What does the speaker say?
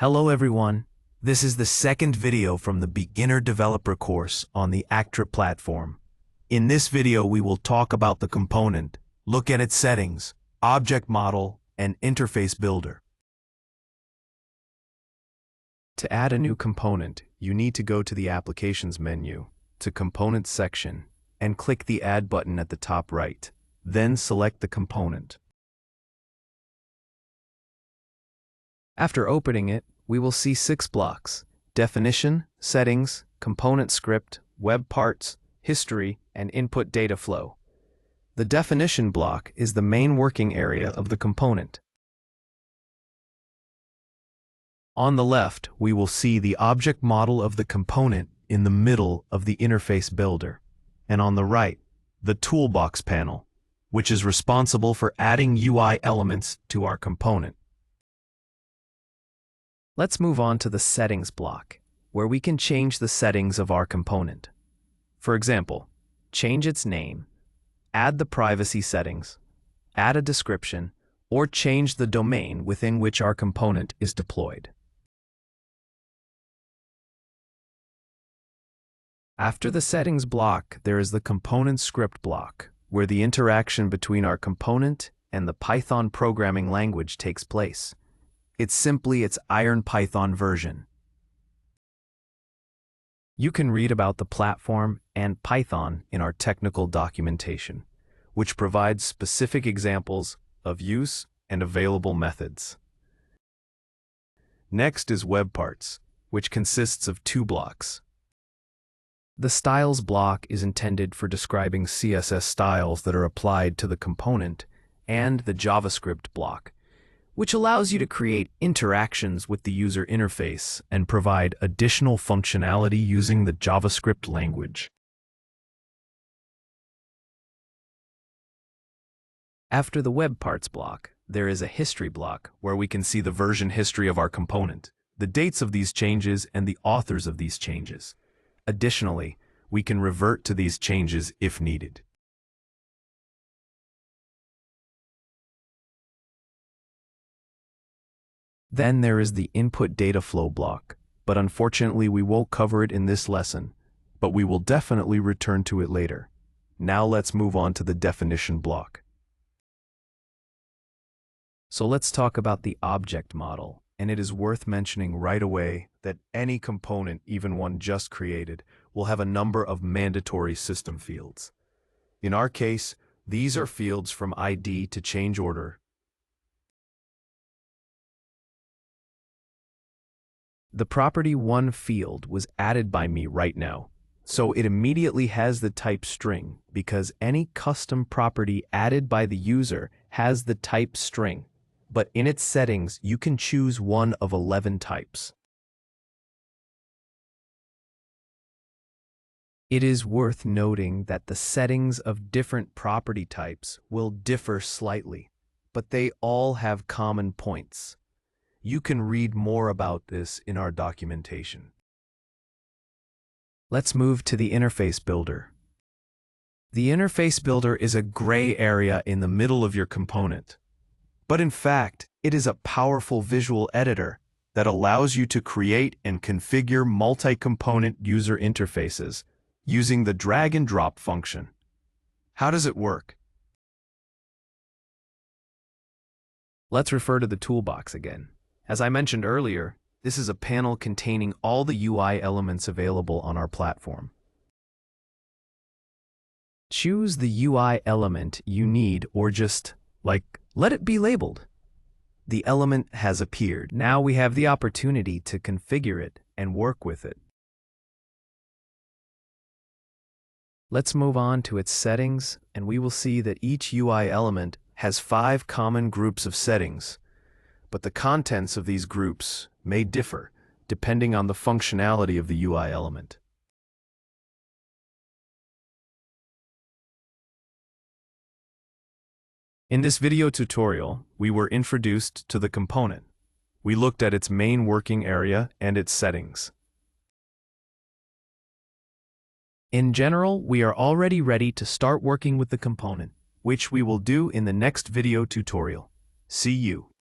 Hello everyone. This is the second video from the beginner developer course on the Aqtra platform. In this video we will talk about the component, look at its settings, object model, and interface builder. To add a new component, you need to go to the Applications menu, to Components section, and click the Add button at the top right. Then select the component. After opening it, we will see 6 blocks: definition, settings, component script, web parts, history, and input data flow. The definition block is the main working area of the component. On the left, we will see the object model of the component in the middle of the interface builder, and on the right, the toolbox panel, which is responsible for adding UI elements to our component. Let's move on to the settings block, where we can change the settings of our component. For example, change its name, add the privacy settings, add a description, or change the domain within which our component is deployed. After the settings block, there is the component script block, where the interaction between our component and the Python programming language takes place. It's simply its IronPython version. You can read about the platform and Python in our technical documentation, which provides specific examples of use and available methods. Next is web parts, which consists of 2 blocks. The styles block is intended for describing CSS styles that are applied to the component, and the JavaScript block, which allows you to create interactions with the user interface and provide additional functionality using the JavaScript language. After the web parts block, there is a history block where we can see the version history of our component, the dates of these changes, and the authors of these changes. Additionally, we can revert to these changes if needed. Then there is the input data flow block, but unfortunately we won't cover it in this lesson, but we will definitely return to it later. Now let's move on to the definition block. So let's talk about the object model, and it is worth mentioning right away that any component, even one just created, will have a number of mandatory system fields. In our case, these are fields from ID to change order. The property1 field was added by me right now, so it immediately has the type string because any custom property added by the user has the type string, but in its settings you can choose one of 11 types. It is worth noting that the settings of different property types will differ slightly, but they all have common points. You can read more about this in our documentation. Let's move to the interface builder. The interface builder is a gray area in the middle of your component, but in fact, it is a powerful visual editor that allows you to create and configure multi-component user interfaces using the drag and drop function. How does it work? Let's refer to the toolbox again. As I mentioned earlier, this is a panel containing all the UI elements available on our platform. Choose the UI element you need or just, let it be labeled. The element has appeared. Now we have the opportunity to configure it and work with it. Let's move on to its settings, and we will see that each UI element has 5 common groups of settings, but the contents of these groups may differ depending on the functionality of the UI element. In this video tutorial, we were introduced to the component. We looked at its main working area and its settings. In general, we are already ready to start working with the component, which we will do in the next video tutorial. See you.